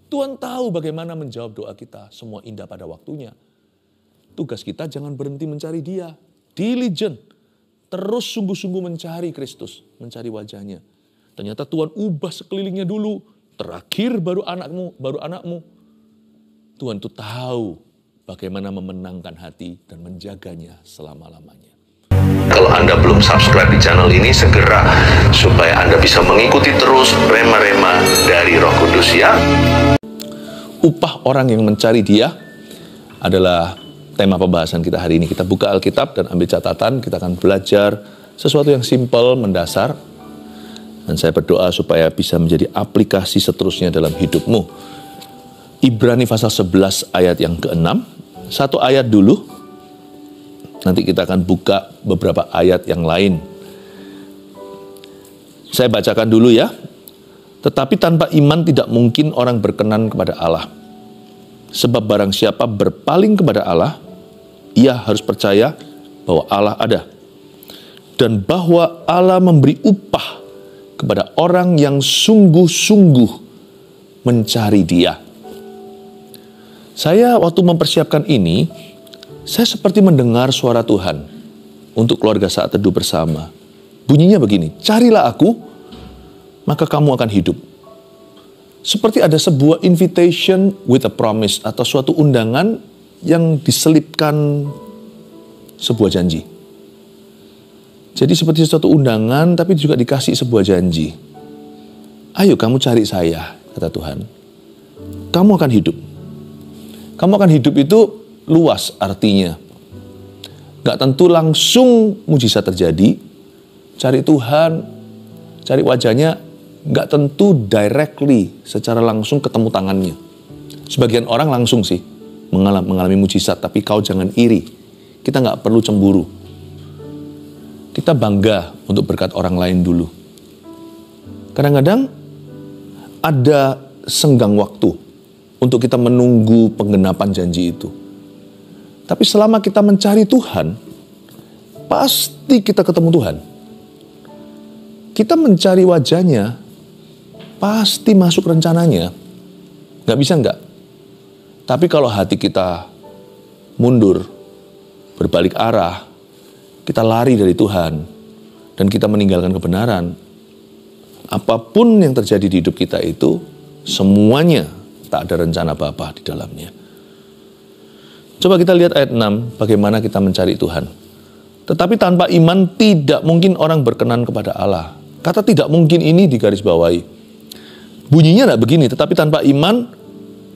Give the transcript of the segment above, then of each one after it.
Tuhan tahu bagaimana menjawab doa kita. Semua indah pada waktunya. Tugas kita jangan berhenti mencari Dia. Diligent. Terus sungguh-sungguh mencari Kristus. Mencari wajahnya. Ternyata Tuhan ubah sekelilingnya dulu. Terakhir baru anakmu. Tuhan tuh tahu bagaimana memenangkan hati dan menjaganya selama-lamanya. Kalau Anda belum subscribe di channel ini, segera supaya Anda bisa mengikuti terus rema-rema dari Roh Kudus ya. Upah orang yang mencari Dia adalah tema pembahasan kita hari ini. Kita buka Alkitab dan ambil catatan. Kita akan belajar sesuatu yang simpel, mendasar. Dan saya berdoa supaya bisa menjadi aplikasi seterusnya dalam hidupmu. Ibrani pasal 11 ayat yang ke-6. Satu ayat dulu. Nanti kita akan buka beberapa ayat yang lain. Saya bacakan dulu ya. Tetapi tanpa iman tidak mungkin orang berkenan kepada Allah. Sebab barang siapa berpaling kepada Allah, ia harus percaya bahwa Allah ada. Dan bahwa Allah memberi upah kepada orang yang sungguh-sungguh mencari Dia. Saya waktu mempersiapkan ini, saya seperti mendengar suara Tuhan untuk keluarga saat teduh bersama. Bunyinya begini, carilah aku, maka kamu akan hidup. Seperti ada sebuah invitation with a promise atau suatu undangan yang diselipkan sebuah janji. Jadi seperti suatu undangan tapi juga dikasih sebuah janji. Ayo kamu cari saya, kata Tuhan. Kamu akan hidup. Kamu akan hidup itu luas artinya. Gak tentu langsung mujizat terjadi. Cari Tuhan, cari wajahnya, gak tentu directly, secara langsung ketemu tangannya. Sebagian orang langsung sih mengalami mujizat, tapi kau jangan iri. Kita gak perlu cemburu. Kita bangga untuk berkat orang lain dulu. Kadang-kadang ada senggang waktu untuk kita menunggu penggenapan janji itu. Tapi selama kita mencari Tuhan, pasti kita ketemu Tuhan. Kita mencari wajahnya, pasti masuk rencananya. Gak bisa enggak. Tapi kalau hati kita mundur, berbalik arah, kita lari dari Tuhan, dan kita meninggalkan kebenaran, apapun yang terjadi di hidup kita itu, semuanya tak ada rencana Bapa di dalamnya. Coba kita lihat ayat 6, bagaimana kita mencari Tuhan. Tetapi tanpa iman tidak mungkin orang berkenan kepada Allah. Kata tidak mungkin ini digarisbawahi. Bunyinya tidak begini, tetapi tanpa iman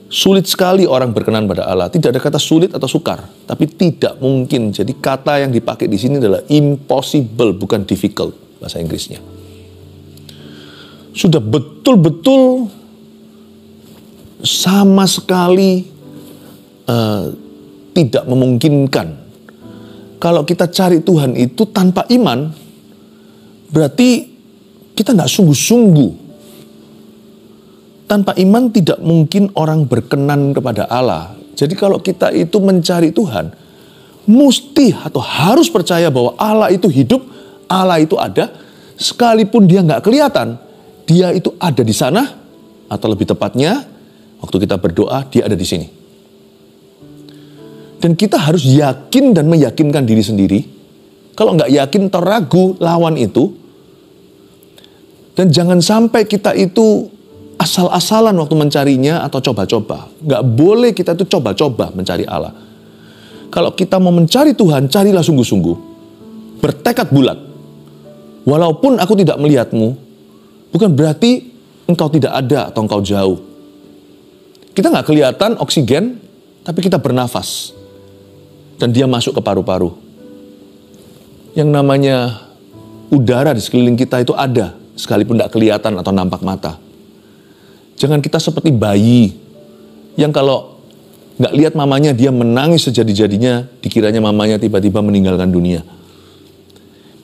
sulit sekali orang berkenan pada Allah. Tidak ada kata sulit atau sukar, tapi tidak mungkin. Jadi kata yang dipakai di sini adalah impossible, bukan difficult bahasa Inggrisnya. Sudah betul-betul sama sekali tidak memungkinkan. Kalau kita cari Tuhan itu tanpa iman, berarti kita tidak sungguh-sungguh. Tanpa iman tidak mungkin orang berkenan kepada Allah. Jadi kalau kita itu mencari Tuhan, mesti atau harus percaya bahwa Allah itu hidup, Allah itu ada, sekalipun dia nggak kelihatan, dia itu ada di sana, atau lebih tepatnya, waktu kita berdoa, dia ada di sini. Dan kita harus yakin dan meyakinkan diri sendiri. Kalau nggak yakin atau ragu lawan itu, dan jangan sampai kita itu asal-asalan waktu mencarinya atau coba-coba. Nggak boleh kita itu coba-coba mencari Allah. Kalau kita mau mencari Tuhan, carilah sungguh-sungguh. Bertekad bulat. Walaupun aku tidak melihatmu, bukan berarti engkau tidak ada atau engkau jauh. Kita nggak kelihatan oksigen, tapi kita bernafas. Dan dia masuk ke paru-paru. Yang namanya udara di sekeliling kita itu ada, sekalipun tidak kelihatan atau nampak mata. Jangan kita seperti bayi yang kalau nggak lihat mamanya dia menangis sejadi-jadinya, dikiranya mamanya tiba-tiba meninggalkan dunia.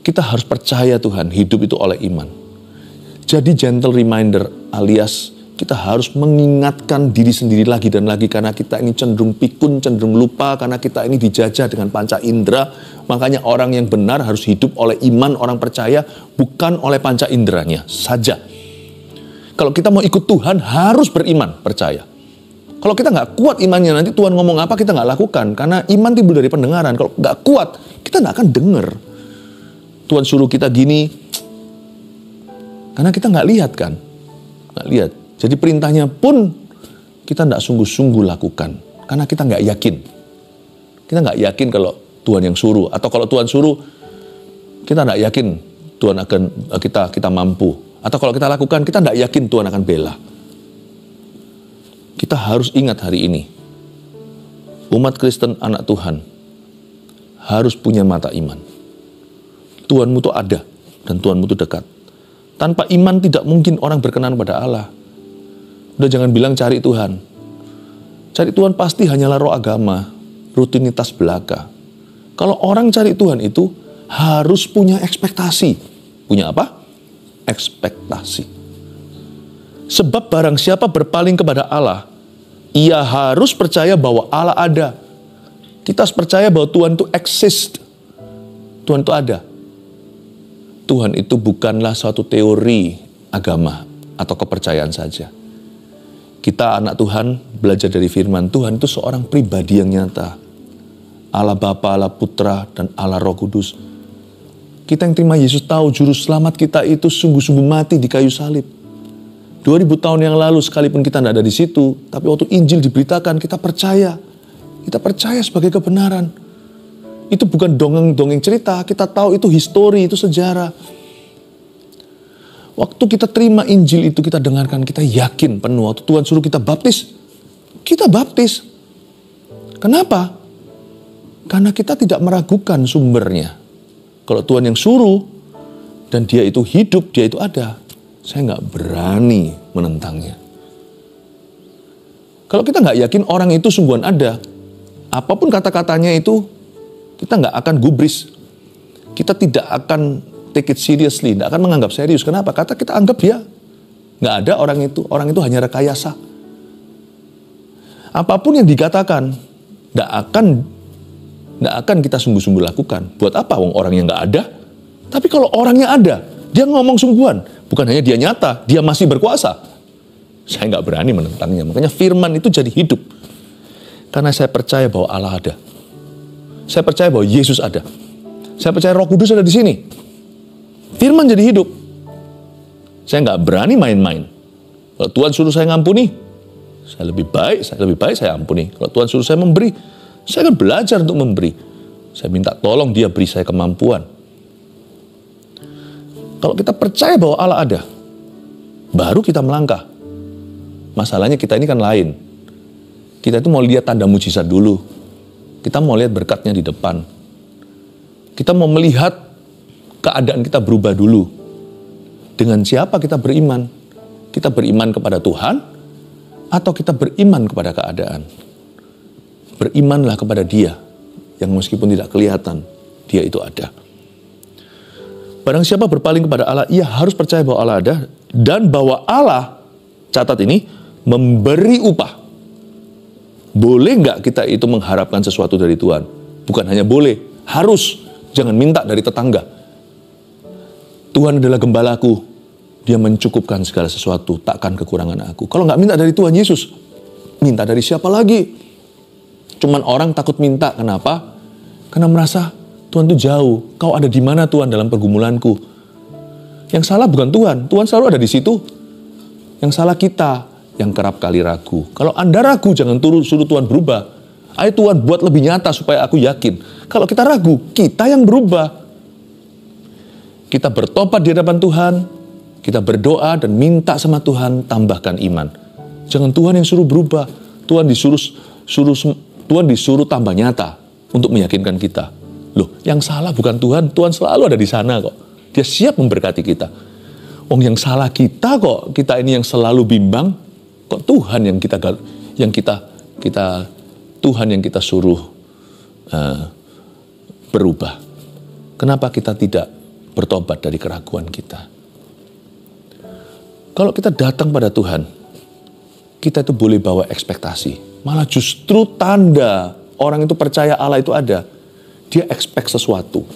Kita harus percaya Tuhan, hidup itu oleh iman. Jadi gentle reminder alias kita harus mengingatkan diri sendiri lagi dan lagi karena kita ini cenderung pikun, cenderung lupa karena kita ini dijajah dengan panca indera. Makanya orang yang benar harus hidup oleh iman, orang percaya bukan oleh panca inderanya saja. Kalau kita mau ikut Tuhan harus beriman, percaya. Kalau kita nggak kuat imannya, nanti Tuhan ngomong apa kita nggak lakukan. Karena iman timbul dari pendengaran. Kalau nggak kuat, kita nggak akan dengar. Tuhan suruh kita gini, karena kita nggak lihat kan. Nggak lihat. Jadi perintahnya pun kita nggak sungguh-sungguh lakukan. Karena kita nggak yakin. Kita nggak yakin kalau Tuhan yang suruh. Atau kalau Tuhan suruh, kita nggak yakin Tuhan akan kita mampu. Atau kalau kita lakukan, kita nggak yakin Tuhan akan bela. Kita harus ingat hari ini, umat Kristen anak Tuhan harus punya mata iman. Tuhanmu itu ada dan Tuhanmu itu dekat. Tanpa iman tidak mungkin orang berkenan pada Allah. Udah jangan bilang cari Tuhan. Cari Tuhan pasti hanyalah roh agama, rutinitas belaka. Kalau orang cari Tuhan itu harus punya ekspektasi. Punya apa? Ekspektasi. Sebab barang siapa berpaling kepada Allah, ia harus percaya bahwa Allah ada. Kita harus percaya bahwa Tuhan itu exist. Tuhan itu ada. Tuhan itu bukanlah suatu teori agama atau kepercayaan saja. Kita anak Tuhan belajar dari firman Tuhan itu seorang pribadi yang nyata. Allah Bapa, Allah Putra, dan Allah Roh Kudus. Kita yang terima Yesus tahu juru selamat kita itu sungguh-sungguh mati di kayu salib. 2000 tahun yang lalu sekalipun kita tidak ada di situ, tapi waktu Injil diberitakan kita percaya. Kita percaya sebagai kebenaran. Itu bukan dongeng-dongeng cerita, kita tahu itu histori, itu sejarah. Waktu kita terima Injil itu kita dengarkan, kita yakin penuh. Waktu Tuhan suruh kita baptis, kita baptis. Kenapa? Karena kita tidak meragukan sumbernya. Kalau Tuhan yang suruh, dan dia itu hidup, dia itu ada, saya nggak berani menentangnya. Kalau kita nggak yakin orang itu sungguhan ada, apapun kata-katanya itu, kita nggak akan gubris. Kita tidak akan take it seriously, nggak akan menganggap serius. Kenapa? Kata kita anggap ya, nggak ada orang itu hanya rekayasa. Apapun yang dikatakan, nggak akan kita sungguh-sungguh lakukan. Buat apa? Wong orangnya nggak ada. Tapi kalau orangnya ada, dia ngomong sungguhan. Bukan hanya dia nyata, dia masih berkuasa. Saya nggak berani menentangnya. Makanya firman itu jadi hidup. Karena saya percaya bahwa Allah ada. Saya percaya bahwa Yesus ada. Saya percaya Roh Kudus ada di sini. Firman jadi hidup. Saya nggak berani main-main. Kalau Tuhan suruh saya ngampuni, saya lebih baik saya ampuni. Kalau Tuhan suruh saya memberi, saya akan belajar untuk memberi. Saya minta tolong dia beri saya kemampuan. Kalau kita percaya bahwa Allah ada, baru kita melangkah. Masalahnya kita ini kan lain. Kita itu mau lihat tanda mujizat dulu. Kita mau lihat berkatnya di depan. Kita mau melihat keadaan kita berubah dulu. Dengan siapa kita beriman? Kita beriman kepada Tuhan atau kita beriman kepada keadaan? Berimanlah kepada Dia yang meskipun tidak kelihatan, Dia itu ada. Barang siapa berpaling kepada Allah, ia harus percaya bahwa Allah ada dan bahwa Allah, catat ini, memberi upah. Boleh nggak kita itu mengharapkan sesuatu dari Tuhan? Bukan hanya boleh, harus. Jangan minta dari tetangga. Tuhan adalah gembalaku. Dia mencukupkan segala sesuatu, takkan kekurangan aku. Kalau nggak minta dari Tuhan Yesus, minta dari siapa lagi? Cuman orang takut minta, kenapa? Karena merasa Tuhan itu jauh. Kau ada di mana Tuhan dalam pergumulanku? Yang salah bukan Tuhan. Tuhan selalu ada di situ. Yang salah kita yang kerap kali ragu. Kalau Anda ragu, jangan suruh Tuhan berubah. Ayo Tuhan buat lebih nyata supaya aku yakin. Kalau kita ragu, kita yang berubah. Kita bertobat di hadapan Tuhan. Kita berdoa dan minta sama Tuhan, tambahkan iman. Jangan Tuhan yang suruh berubah. Tuhan disuruh tambah nyata untuk meyakinkan kita. Loh, yang salah bukan Tuhan. Tuhan selalu ada di sana kok. Dia siap memberkati kita. Yang salah kita kok. Kita ini yang selalu bimbang. Kok Tuhan yang kita suruh berubah. Kenapa kita tidak bertobat dari keraguan kita? Kalau kita datang pada Tuhan, kita itu boleh bawa ekspektasi. Malah justru tanda orang itu percaya Allah itu ada. Dia expect sesuatu.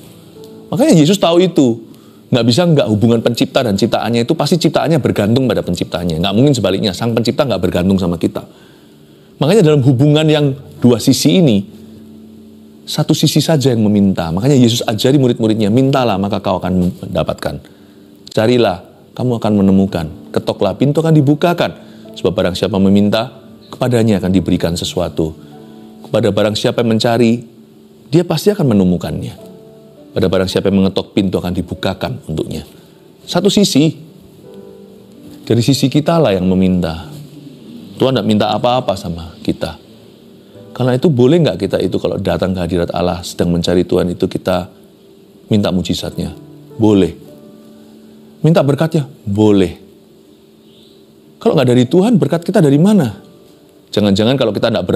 Makanya Yesus tahu itu. Nggak hubungan pencipta dan ciptaannya itu pasti ciptaannya bergantung pada penciptanya. Nggak mungkin sebaliknya, sang pencipta nggak bergantung sama kita. Makanya dalam hubungan yang dua sisi ini, satu sisi saja yang meminta. Makanya Yesus ajari murid-muridnya, mintalah maka kau akan mendapatkan. Carilah, kamu akan menemukan. Ketoklah, pintu akan dibukakan. Sebab barang siapa meminta, kepadanya akan diberikan sesuatu. Kepada barang siapa yang mencari, dia pasti akan menemukannya. Pada barang siapa yang mengetok, pintu akan dibukakan untuknya. Satu sisi, dari sisi kita lah yang meminta. Tuhan tidak minta apa-apa sama kita. Karena itu boleh nggak kita itu kalau datang ke hadirat Allah sedang mencari Tuhan itu kita minta mujizatnya? Boleh. Minta berkatnya? Boleh. Kalau nggak dari Tuhan, berkat kita dari mana? Jangan-jangan kalau kita tidak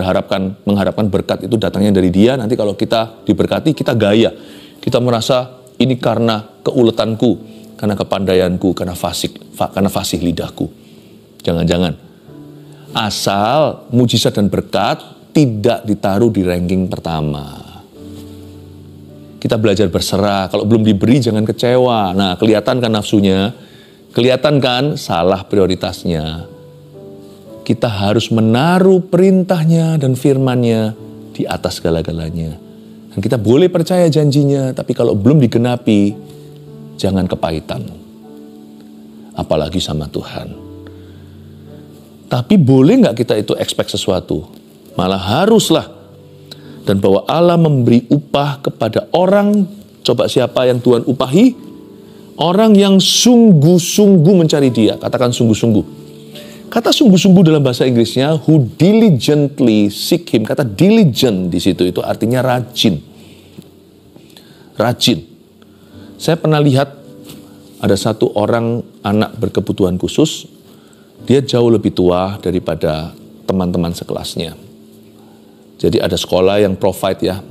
mengharapkan berkat itu datangnya dari Dia, nanti kalau kita diberkati, kita gaya. Kita merasa ini karena keuletanku, karena kepandaianku, karena fasih lidahku. Jangan-jangan. Asal mujizat dan berkat tidak ditaruh di ranking pertama. Kita belajar berserah. Kalau belum diberi jangan kecewa. Nah, kelihatan kan nafsunya? Kelihatan kan salah prioritasnya? Kita harus menaruh perintahnya dan firman-Nya di atas segala-galanya. Dan kita boleh percaya janjinya, tapi kalau belum digenapi, jangan kepahitan. Apalagi sama Tuhan. Tapi boleh nggak kita itu expect sesuatu? Malah haruslah. Dan bahwa Allah memberi upah kepada orang, coba siapa yang Tuhan upahi? Orang yang sungguh-sungguh mencari Dia. Katakan sungguh-sungguh. Kata sungguh-sungguh dalam bahasa Inggrisnya, who diligently seek Him. Kata diligent di situ itu artinya rajin. Rajin. Saya pernah lihat ada satu orang anak berkebutuhan khusus. Dia jauh lebih tua daripada teman-teman sekelasnya. Jadi ada sekolah yang provide ya,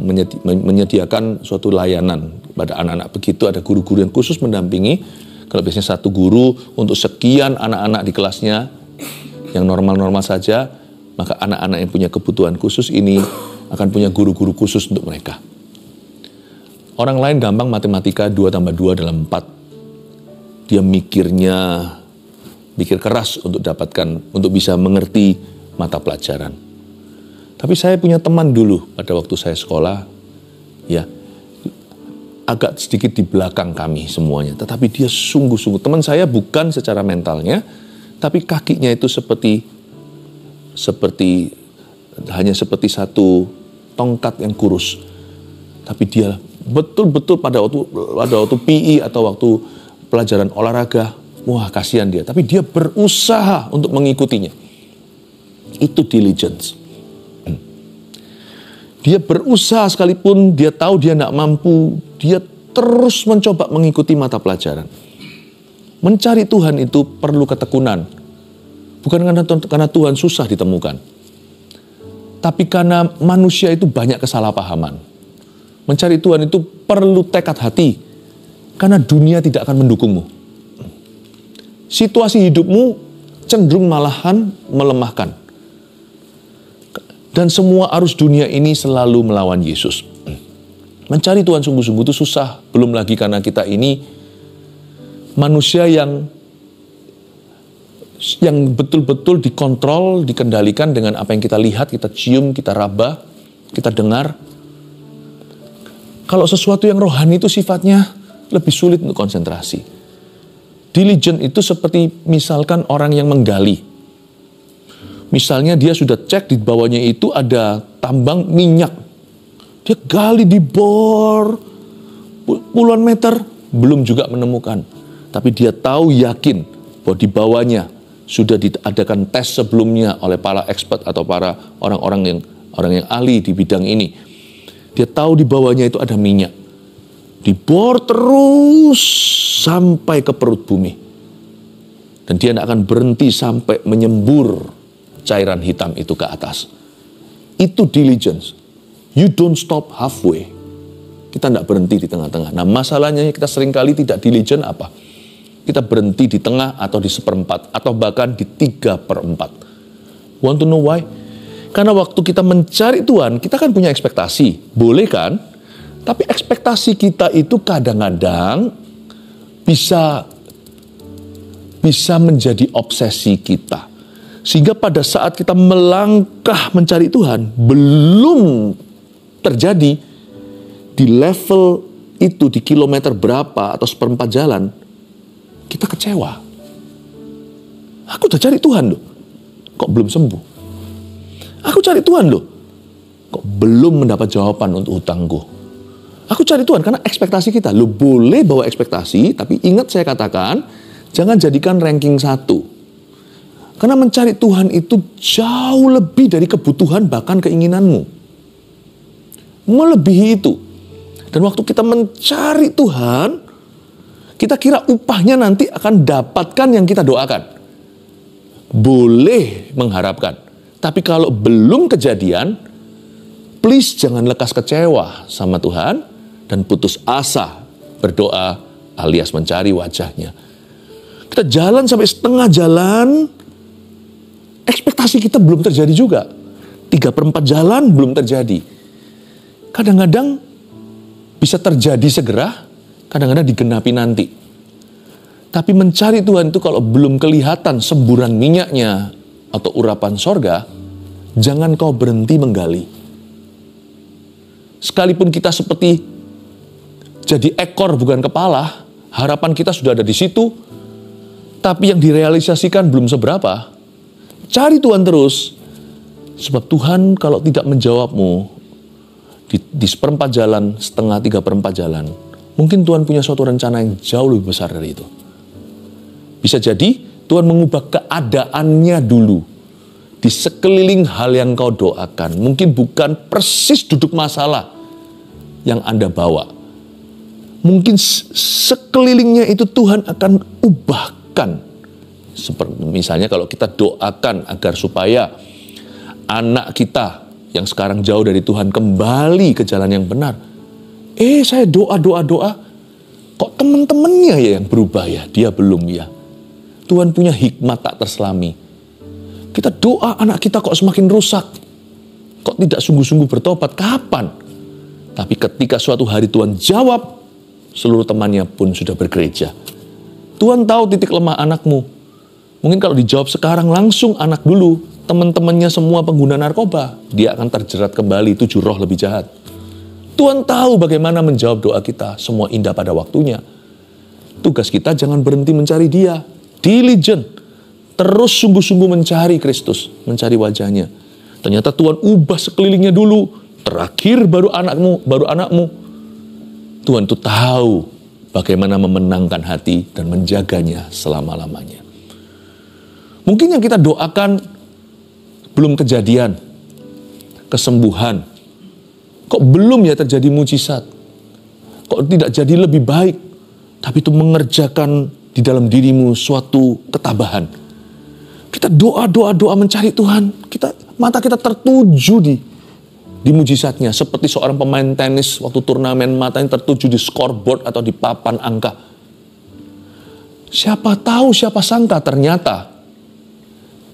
menyediakan suatu layanan pada anak-anak. Begitu ada guru-guru yang khusus mendampingi. Kalau biasanya satu guru untuk sekian anak-anak di kelasnya, yang normal-normal saja, maka anak-anak yang punya kebutuhan khusus ini akan punya guru-guru khusus untuk mereka. Orang lain gampang matematika 2 tambah 2 dalam 4. Dia mikir keras untuk untuk bisa mengerti mata pelajaran. Tapi saya punya teman dulu pada waktu saya sekolah, ya, agak sedikit di belakang kami semuanya. Tetapi dia sungguh-sungguh, teman saya bukan secara mentalnya, tapi kakinya itu hanya seperti satu tongkat yang kurus. Tapi dia betul-betul pada waktu PI atau waktu pelajaran olahraga, wah kasihan dia. Tapi dia berusaha untuk mengikutinya. Itu diligence. Dia berusaha sekalipun dia tahu dia tidak mampu, dia terus mencoba mengikuti mata pelajaran. Mencari Tuhan itu perlu ketekunan. Bukan karena Tuhan susah ditemukan. Tapi karena manusia itu banyak kesalahpahaman. Mencari Tuhan itu perlu tekad hati. Karena dunia tidak akan mendukungmu. Situasi hidupmu cenderung malahan melemahkan. Dan semua arus dunia ini selalu melawan Yesus. Mencari Tuhan sungguh-sungguh itu susah. Belum lagi karena kita ini manusia yang betul-betul dikontrol, dikendalikan dengan apa yang kita lihat, kita cium, kita raba, kita dengar. Kalau sesuatu yang rohani itu sifatnya lebih sulit untuk konsentrasi. Diligent itu seperti misalkan orang yang menggali. Misalnya dia sudah cek di bawahnya itu ada tambang minyak. Dia gali di bor puluhan meter, belum juga menemukan. Tapi dia tahu yakin bahwa di bawahnya sudah diadakan tes sebelumnya oleh para expert atau para orang yang ahli di bidang ini. Dia tahu di bawahnya itu ada minyak. Dibor terus sampai ke perut bumi. Dan dia tidak akan berhenti sampai menyembur cairan hitam itu ke atas. Itu diligence. You don't stop halfway. Kita tidak berhenti di tengah-tengah. Nah masalahnya kita seringkali tidak diligent apa? Kita berhenti di tengah atau di 1/4 atau bahkan di 3/4. Want to know why? Karena waktu kita mencari Tuhan, kita kan punya ekspektasi. Boleh kan? Tapi ekspektasi kita itu kadang-kadang bisa menjadi obsesi kita. Sehingga pada saat kita melangkah mencari Tuhan, belum terjadi di level itu, di kilometer berapa atau seperempat jalan, kita kecewa. Aku udah cari Tuhan loh, kok belum sembuh? Aku cari Tuhan loh, kok belum mendapat jawaban untuk hutangku? Aku cari Tuhan karena ekspektasi kita. Lo boleh bawa ekspektasi, tapi ingat saya katakan, jangan jadikan ranking 1. Karena mencari Tuhan itu jauh lebih dari kebutuhan bahkan keinginanmu. Melebihi itu. Dan waktu kita mencari Tuhan, kita kira upahnya nanti akan dapatkan yang kita doakan. Boleh mengharapkan. Tapi kalau belum kejadian, please jangan lekas kecewa sama Tuhan dan putus asa berdoa alias mencari wajahnya. Kita jalan sampai setengah jalan, ekspektasi kita belum terjadi juga. 3/4 jalan belum terjadi. Kadang-kadang bisa terjadi segera, kadang-kadang digenapi nanti. Tapi mencari Tuhan itu kalau belum kelihatan semburan minyaknya atau urapan sorga, jangan kau berhenti menggali. Sekalipun kita seperti jadi ekor bukan kepala, harapan kita sudah ada di situ, tapi yang direalisasikan belum seberapa. Cari Tuhan terus, sebab Tuhan kalau tidak menjawabmu di seperempat jalan, setengah 3/4 jalan, mungkin Tuhan punya suatu rencana yang jauh lebih besar dari itu. Bisa jadi Tuhan mengubah keadaannya dulu di sekeliling hal yang kau doakan. Mungkin bukan persis duduk masalah yang Anda bawa. Mungkin sekelilingnya itu Tuhan akan ubahkan. Seperti misalnya kalau kita doakan agar supaya anak kita yang sekarang jauh dari Tuhan kembali ke jalan yang benar. Saya doa, kok teman-temannya ya yang berubah ya, dia belum ya. Tuhan punya hikmat tak terselami. Kita doa anak kita kok semakin rusak, kok tidak sungguh-sungguh bertobat, kapan? Tapi ketika suatu hari Tuhan jawab, seluruh temannya pun sudah bergereja. Tuhan tahu titik lemah anakmu. Mungkin kalau dijawab sekarang langsung anak dulu, teman-temannya semua pengguna narkoba, dia akan terjerat kembali 7 roh lebih jahat. Tuhan tahu bagaimana menjawab doa kita, semua indah pada waktunya. Tugas kita jangan berhenti mencari Dia, diligent, terus sungguh-sungguh mencari Kristus, mencari wajahnya. Ternyata Tuhan ubah sekelilingnya dulu, terakhir baru anakmu. Tuhan tuh tahu bagaimana memenangkan hati dan menjaganya selama-lamanya. Mungkin yang kita doakan belum kejadian, kesembuhan. Kok belum ya terjadi mujizat? Kok tidak jadi lebih baik? Tapi itu mengerjakan di dalam dirimu suatu ketabahan. Kita doa mencari Tuhan. Mata kita tertuju di mujizatnya. Seperti seorang pemain tenis waktu turnamen, matanya tertuju di scoreboard atau di papan angka. Siapa tahu, siapa sangka ternyata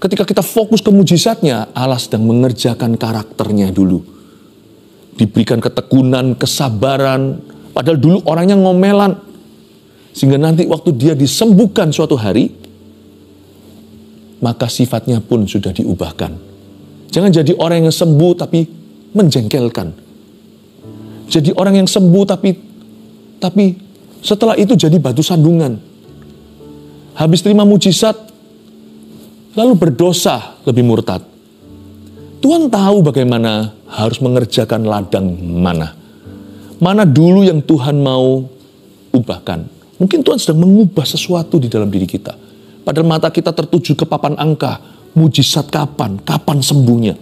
ketika kita fokus ke mujizatnya, Allah sedang mengerjakan karakternya dulu. Diberikan ketekunan, kesabaran. Padahal dulu orangnya ngomelan. Sehingga nanti waktu dia disembuhkan suatu hari, maka sifatnya pun sudah diubahkan. Jangan jadi orang yang sembuh tapi menjengkelkan. Jadi orang yang sembuh tapi setelah itu jadi batu sandungan. Habis terima mujizat, lalu berdosa, lebih murtad. Tuhan tahu bagaimana harus mengerjakan ladang mana. Mana dulu yang Tuhan mau ubahkan. Mungkin Tuhan sedang mengubah sesuatu di dalam diri kita. Padahal mata kita tertuju ke papan angka. Mujizat kapan sembuhnya.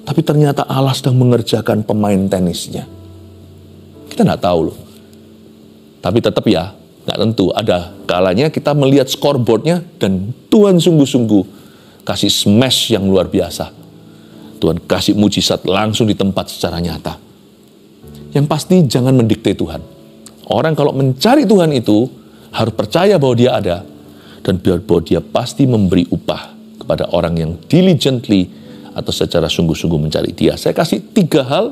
Tapi ternyata Allah sedang mengerjakan pemain tenisnya. Kita nggak tahu loh. Tapi tetap ya, nggak tentu. Ada kalanya kita melihat scoreboardnya dan Tuhan sungguh-sungguh kasih smash yang luar biasa. Tuhan kasih mujizat langsung di tempat secara nyata. Yang pasti jangan mendikte Tuhan. Orang kalau mencari Tuhan itu harus percaya bahwa Dia ada dan bahwa Dia pasti memberi upah kepada orang yang diligently atau secara sungguh-sungguh mencari Dia. Saya kasih 3 hal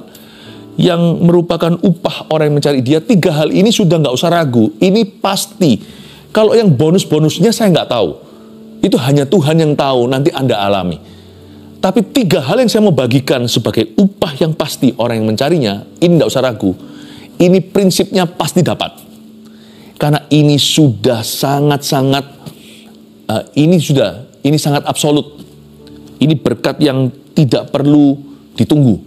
yang merupakan upah orang yang mencari Dia. 3 hal ini sudah nggak usah ragu. Ini pasti. Kalau yang bonus-bonusnya saya nggak tahu. Itu hanya Tuhan yang tahu, nanti Anda alami. Tapi 3 hal yang saya mau bagikan sebagai upah yang pasti orang yang mencarinya, ini tidak usah ragu. Ini prinsipnya pasti dapat. Karena ini sudah sangat-sangat, ini sangat absolut. Ini berkat yang tidak perlu ditunggu.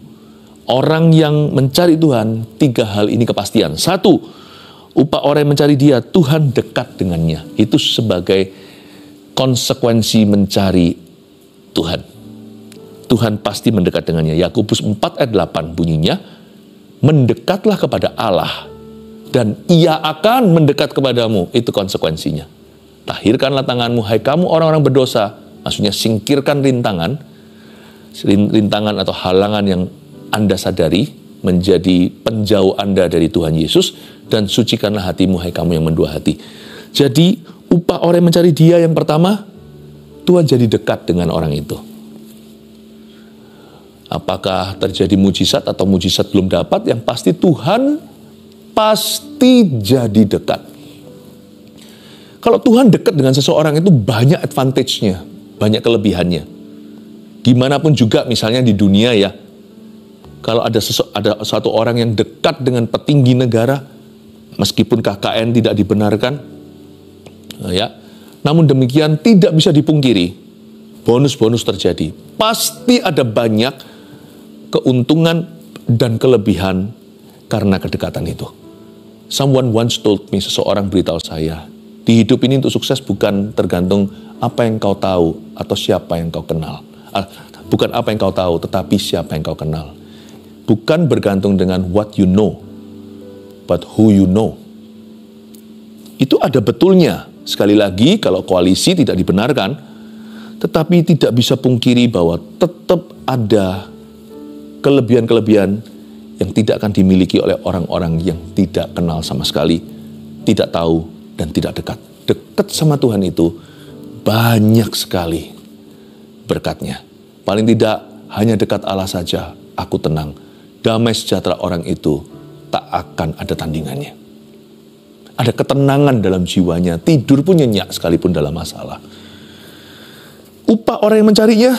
Orang yang mencari Tuhan, 3 hal ini kepastian. 1, upah orang yang mencari Dia, Tuhan dekat dengannya. Itu sebagai konsekuensi mencari Tuhan. Tuhan pasti mendekat dengannya. Yakobus 4 ayat 8 bunyinya, mendekatlah kepada Allah dan Ia akan mendekat kepadamu. Itu konsekuensinya. Tahirkanlah tanganmu, hai kamu orang-orang berdosa. Maksudnya singkirkan rintangan atau halangan yang Anda sadari menjadi penjauh Anda dari Tuhan Yesus, dan sucikanlah hatimu, hai kamu yang mendua hati. Jadi upah orang yang mencari Dia yang pertama, Tuhan jadi dekat dengan orang itu. Apakah terjadi mujizat atau mujizat belum dapat, yang pasti Tuhan pasti jadi dekat. Kalau Tuhan dekat dengan seseorang itu banyak advantage-nya, banyak kelebihannya. Gimana pun juga misalnya di dunia ya, kalau ada satu orang yang dekat dengan petinggi negara, meskipun KKN tidak dibenarkan, ya, namun demikian tidak bisa dipungkiri, bonus-bonus terjadi. Pasti ada banyak keuntungan dan kelebihan karena kedekatan itu. Someone once told me, seseorang beritahu saya, di hidup ini untuk sukses bukan tergantung apa yang kau tahu atau siapa yang kau kenal. Bukan apa yang kau tahu, tetapi siapa yang kau kenal. Bukan bergantung dengan what you know, but who you know. Itu ada betulnya. Sekali lagi, kalau koalisi tidak dibenarkan, tetapi tidak bisa pungkiri bahwa tetap ada kelebihan-kelebihan yang tidak akan dimiliki oleh orang-orang yang tidak kenal sama sekali, tidak tahu, dan tidak dekat. Dekat sama Tuhan itu banyak sekali berkatnya. Paling tidak hanya dekat Allah saja, aku tenang. Damai sejahtera orang itu tak akan ada tandingannya. Ada ketenangan dalam jiwanya, tidur pun nyenyak sekalipun dalam masalah. Upah orang yang mencarinya,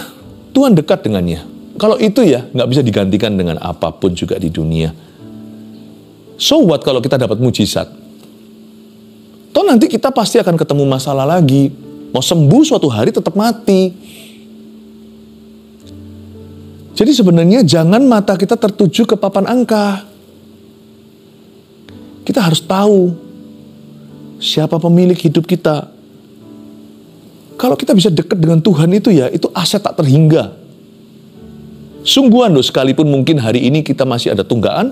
Tuhan dekat dengannya. Kalau itu ya, nggak bisa digantikan dengan apapun juga di dunia. So what kalau kita dapat mujizat? Toh nanti kita pasti akan ketemu masalah lagi. Mau sembuh suatu hari tetap mati. Jadi sebenarnya jangan mata kita tertuju ke papan angka. Kita harus tahu siapa pemilik hidup kita. Kalau kita bisa dekat dengan Tuhan itu ya, itu aset tak terhingga. Sungguhan loh, sekalipun mungkin hari ini kita masih ada tunggaan,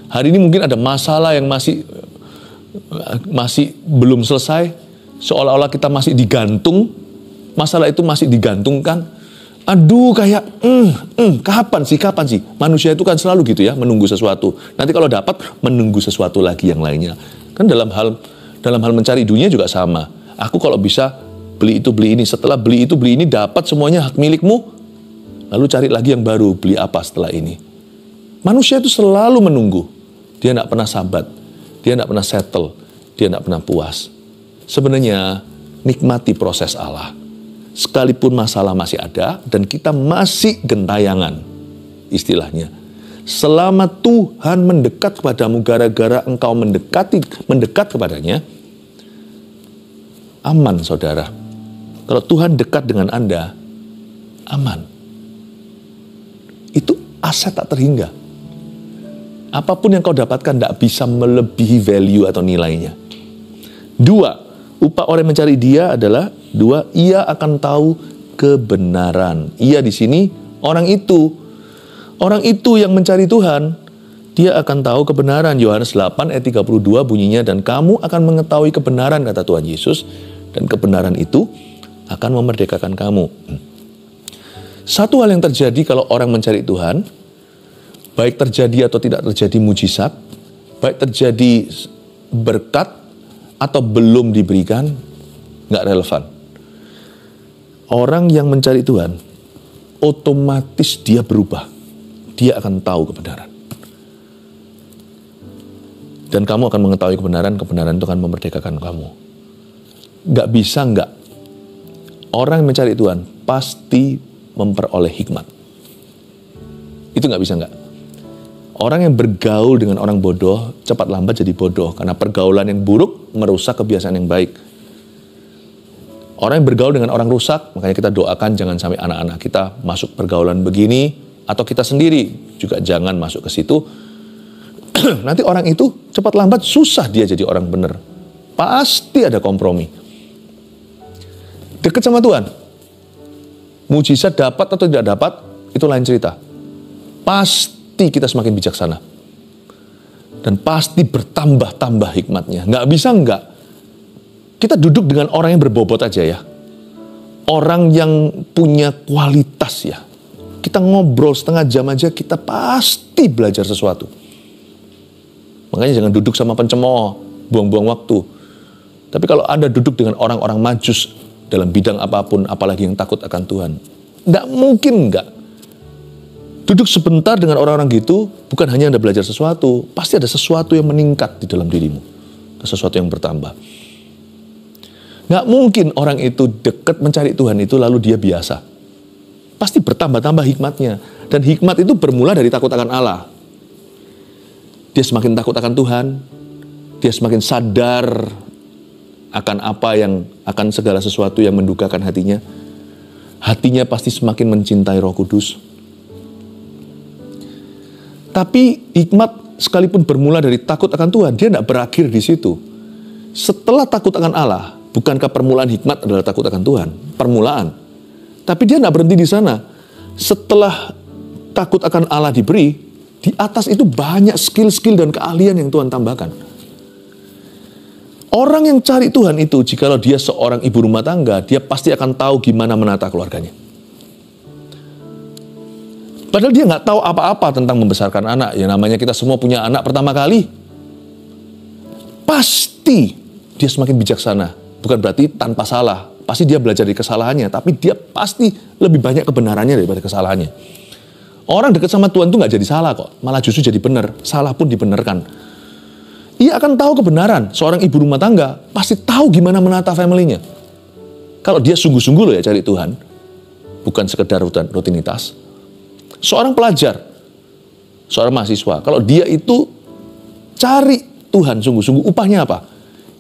hari ini mungkin ada masalah yang masih belum selesai, seolah-olah kita masih digantung, masalah itu masih digantungkan. Aduh, kayak kapan sih? Manusia itu kan selalu gitu ya, menunggu sesuatu. Nanti kalau dapat, menunggu sesuatu lagi yang lainnya. Kan dalam hal mencari dunia juga sama. Aku kalau bisa beli itu, beli ini. Setelah beli itu, beli ini, dapat semuanya hak milikmu. Lalu cari lagi yang baru, beli apa setelah ini. Manusia itu selalu menunggu. Dia tidak pernah sabat. Dia tidak pernah settle. Dia tidak pernah puas. Sebenarnya, nikmati proses Allah. Sekalipun masalah masih ada, dan kita masih gentayangan, istilahnya. Selama Tuhan mendekat kepadamu, gara-gara engkau mendekat kepadanya, aman saudara. Kalau Tuhan dekat dengan Anda, aman. Itu aset tak terhingga. Apapun yang kau dapatkan tidak bisa melebihi value atau nilainya. 2, upah orang yang mencari Dia adalah 2, ia akan tahu kebenaran. Ia di sini orang itu. Orang itu yang mencari Tuhan, dia akan tahu kebenaran. Yohanes 8 ayat 32 bunyinya, dan kamu akan mengetahui kebenaran, kata Tuhan Yesus, dan kebenaran itu akan memerdekakan kamu. Satu hal yang terjadi kalau orang mencari Tuhan, baik terjadi atau tidak terjadi mujizat, baik terjadi berkat atau belum diberikan, nggak relevan. Orang yang mencari Tuhan, otomatis dia berubah. Dia akan tahu kebenaran. Dan kamu akan mengetahui kebenaran itu akan memerdekakan kamu. Nggak bisa nggak orang yang mencari Tuhan pasti memperoleh hikmat. Itu nggak bisa nggak. Orang yang bergaul dengan orang bodoh, cepat lambat jadi bodoh. Karena pergaulan yang buruk merusak kebiasaan yang baik. Orang yang bergaul dengan orang rusak, makanya kita doakan jangan sampai anak-anak kita masuk pergaulan begini, atau kita sendiri juga jangan masuk ke situ. Nanti orang itu cepat lambat susah dia jadi orang benar. Pasti ada kompromi. Dekat sama Tuhan. Mujizat dapat atau tidak dapat, itu lain cerita. Pasti kita semakin bijaksana. Dan pasti bertambah-tambah hikmatnya. Nggak bisa nggak. Kita duduk dengan orang yang berbobot aja ya. Orang yang punya kualitas ya. Kita ngobrol setengah jam aja, kita pasti belajar sesuatu. Makanya jangan duduk sama pencemooh, buang-buang waktu. Tapi kalau Anda duduk dengan orang-orang majus dalam bidang apapun, apalagi yang takut akan Tuhan, nggak mungkin nggak. Duduk sebentar dengan orang-orang gitu, bukan hanya Anda belajar sesuatu, pasti ada sesuatu yang meningkat di dalam dirimu. Sesuatu yang bertambah. Nggak mungkin orang itu dekat mencari Tuhan itu lalu dia biasa. Pasti bertambah-tambah hikmatnya. Dan hikmat itu bermula dari takut akan Allah. Dia semakin takut akan Tuhan, dia semakin sadar akan apa yang, akan segala sesuatu yang mendukakan hatinya. Hatinya pasti semakin mencintai Roh Kudus. Tapi hikmat sekalipun bermula dari takut akan Tuhan, dia tidak berakhir di situ. Setelah takut akan Allah, bukankah permulaan hikmat adalah takut akan Tuhan? Permulaan. Tapi dia tidak berhenti di sana. Setelah takut akan Allah diberi, di atas itu banyak skill-skill dan keahlian yang Tuhan tambahkan. Orang yang cari Tuhan itu, jikalau dia seorang ibu rumah tangga, dia pasti akan tahu gimana menata keluarganya. Padahal dia nggak tahu apa-apa tentang membesarkan anak. Ya namanya kita semua punya anak pertama kali. Pasti dia semakin bijaksana. Bukan berarti tanpa salah. Pasti dia belajar dari kesalahannya. Tapi dia pasti lebih banyak kebenarannya daripada kesalahannya. Orang dekat sama Tuhan tuh nggak jadi salah kok. Malah justru jadi benar. Salah pun dibenarkan. Ia akan tahu kebenaran. Seorang ibu rumah tangga pasti tahu gimana menata family-nya. Kalau dia sungguh-sungguh loh ya cari Tuhan. Bukan sekedar rutinitas. Seorang pelajar, seorang mahasiswa, kalau dia itu cari Tuhan sungguh-sungguh, upahnya apa?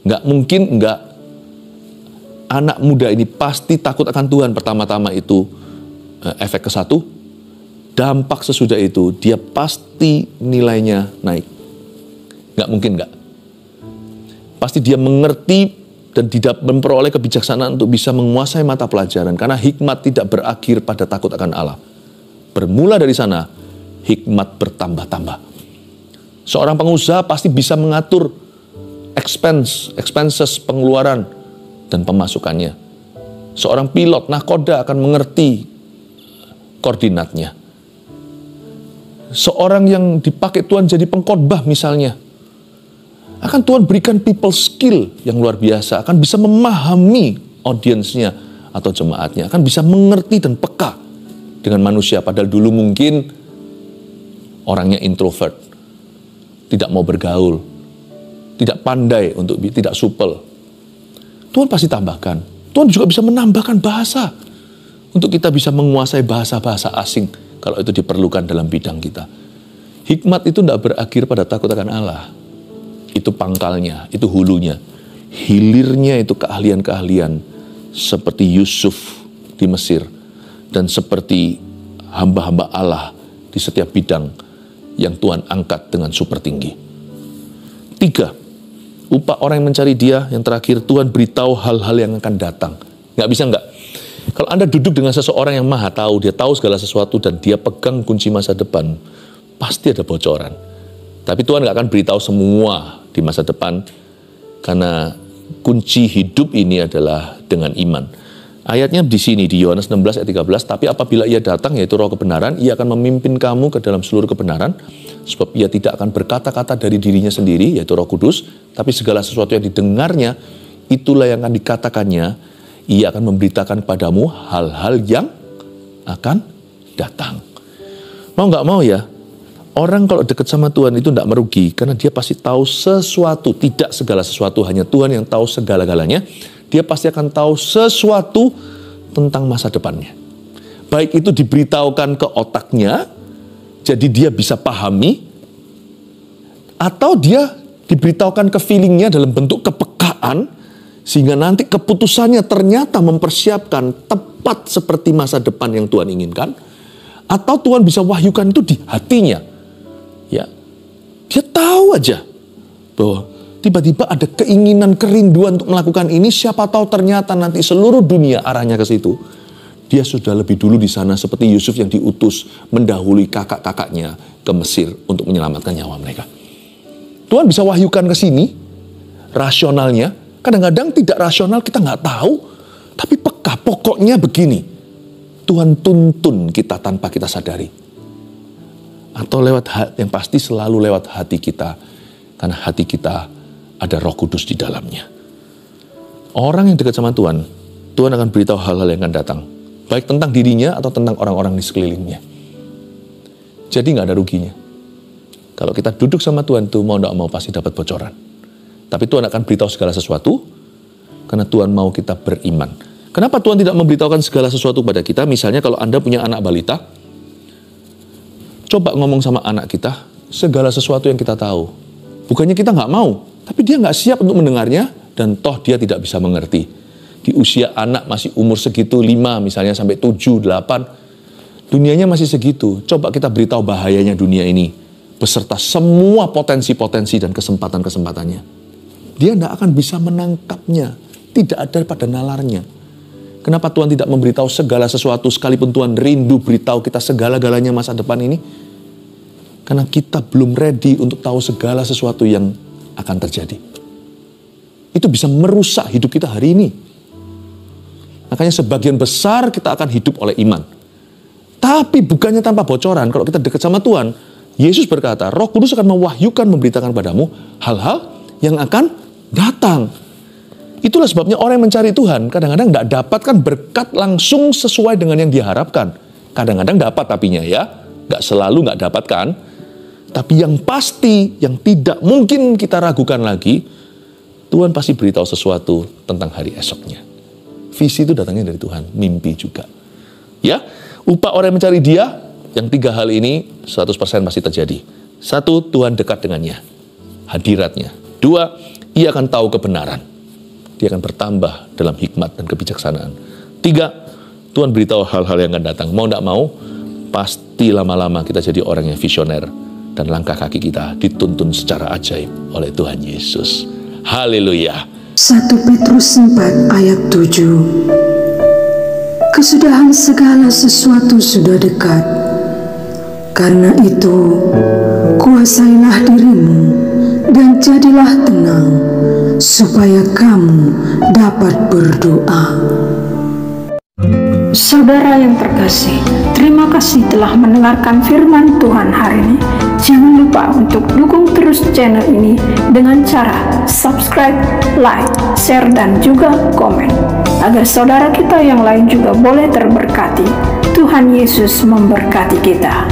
Nggak mungkin nggak. Anak muda ini pasti takut akan Tuhan. Pertama-tama itu efek ke satu. Dampak sesudah itu, dia pasti nilainya naik. Nggak mungkin nggak. Pasti dia mengerti dan tidak memperoleh kebijaksanaan untuk bisa menguasai mata pelajaran. Karena hikmat tidak berakhir pada takut akan Allah. Bermula dari sana, hikmat bertambah-tambah. Seorang pengusaha pasti bisa mengatur expenses, pengeluaran, dan pemasukannya. Seorang pilot, nahkoda akan mengerti koordinatnya. Seorang yang dipakai Tuhan jadi pengkhotbah misalnya, akan Tuhan berikan people skill yang luar biasa, akan bisa memahami audiensnya atau jemaatnya, akan bisa mengerti dan peka dengan manusia, padahal dulu mungkin orangnya introvert, tidak mau bergaul, tidak pandai untuk tidak supel. Tuhan pasti tambahkan. Tuhan juga bisa menambahkan bahasa untuk kita bisa menguasai bahasa-bahasa asing kalau itu diperlukan dalam bidang kita. Hikmat itu tidak berakhir pada takut akan Allah. Itu pangkalnya, itu hulunya. Hilirnya itu keahlian-keahlian seperti Yusuf di Mesir. Dan seperti hamba-hamba Allah di setiap bidang yang Tuhan angkat dengan super tinggi. 3, upah orang yang mencari Dia. Yang terakhir, Tuhan beritahu hal-hal yang akan datang. Nggak bisa nggak. Kalau Anda duduk dengan seseorang yang maha tahu, dia tahu segala sesuatu dan dia pegang kunci masa depan, pasti ada bocoran. Tapi Tuhan nggak akan beritahu semua di masa depan, karena kunci hidup ini adalah dengan iman. Ayatnya di sini di Yohanes 16 ayat 13, tapi apabila Ia datang, yaitu Roh kebenaran, Ia akan memimpin kamu ke dalam seluruh kebenaran, sebab Ia tidak akan berkata-kata dari dirinya sendiri, yaitu Roh Kudus, tapi segala sesuatu yang didengarnya, itulah yang akan dikatakannya. Ia akan memberitakan kepadamu hal-hal yang akan datang. Mau nggak mau ya, orang kalau dekat sama Tuhan itu tidak merugi, karena dia pasti tahu sesuatu, tidak segala sesuatu, hanya Tuhan yang tahu segala-galanya. Dia pasti akan tahu sesuatu tentang masa depannya. Baik itu diberitahukan ke otaknya, jadi dia bisa pahami, atau dia diberitahukan ke feelingnya dalam bentuk kepekaan, sehingga nanti keputusannya ternyata mempersiapkan tepat seperti masa depan yang Tuhan inginkan. Atau Tuhan bisa wahyukan itu di hatinya. Ya, dia tahu aja bahwa tiba-tiba ada keinginan, kerinduan untuk melakukan ini. Siapa tahu ternyata nanti seluruh dunia arahnya ke situ. Dia sudah lebih dulu di sana seperti Yusuf yang diutus mendahului kakak-kakaknya ke Mesir untuk menyelamatkan nyawa mereka. Tuhan bisa wahyukan ke sini, rasionalnya. Kadang-kadang tidak rasional kita nggak tahu, tapi peka. Pokoknya begini, Tuhan tuntun kita tanpa kita sadari. Atau lewat hati, yang pasti selalu lewat hati kita, karena hati kita ada Roh Kudus di dalamnya. Orang yang dekat sama Tuhan, Tuhan akan beritahu hal-hal yang akan datang, baik tentang dirinya atau tentang orang-orang di sekelilingnya. Jadi nggak ada ruginya. Kalau kita duduk sama Tuhan tuh mau nggak mau pasti dapat bocoran. Tapi Tuhan akan beritahu segala sesuatu karena Tuhan mau kita beriman. Kenapa Tuhan tidak memberitahukan segala sesuatu pada kita? Misalnya kalau Anda punya anak balita, coba ngomong sama anak kita segala sesuatu yang kita tahu. Bukannya kita nggak mau, tapi dia nggak siap untuk mendengarnya dan toh dia tidak bisa mengerti. Di usia anak masih umur segitu, 5 misalnya sampai 7, 8, dunianya masih segitu. Coba kita beritahu bahayanya dunia ini beserta semua potensi-potensi dan kesempatan-kesempatannya. Dia tidak akan bisa menangkapnya. Tidak ada pada nalarnya. Kenapa Tuhan tidak memberitahu segala sesuatu sekalipun Tuhan rindu beritahu kita segala-galanya masa depan ini? Karena kita belum ready untuk tahu segala sesuatu yang akan terjadi. Itu bisa merusak hidup kita hari ini. Makanya sebagian besar kita akan hidup oleh iman. Tapi bukannya tanpa bocoran. Kalau kita dekat sama Tuhan, Yesus berkata, Roh Kudus akan mewahyukan, memberitakan padamu hal-hal yang akan datang. Itulah sebabnya orang yang mencari Tuhan kadang-kadang tidak dapatkan berkat langsung sesuai dengan yang diharapkan. Kadang-kadang dapat tapinya ya, nggak selalu nggak dapatkan. Tapi yang pasti, yang tidak mungkin kita ragukan lagi, Tuhan pasti beritahu sesuatu tentang hari esoknya. Visi itu datangnya dari Tuhan, mimpi juga. Ya, upah orang yang mencari Dia, yang 3 hal ini 100% pasti terjadi. 1, Tuhan dekat dengannya, hadiratnya. 2, Ia akan tahu kebenaran. Dia akan bertambah dalam hikmat dan kebijaksanaan. 3, Tuhan beritahu hal-hal yang akan datang. Mau tidak mau, pasti lama-lama kita jadi orang yang visioner. Dan langkah kaki kita dituntun secara ajaib oleh Tuhan Yesus. Haleluya. 1 Petrus 4 ayat 7. Kesudahan segala sesuatu sudah dekat. Karena itu, kuasailah dirimu dan jadilah tenang, supaya kamu dapat berdoa. Saudara yang terkasih, terima kasih telah mendengarkan firman Tuhan hari ini. Jangan lupa untuk dukung terus channel ini dengan cara subscribe, like, share, dan juga komen, agar saudara kita yang lain juga boleh terberkati. Tuhan Yesus memberkati kita.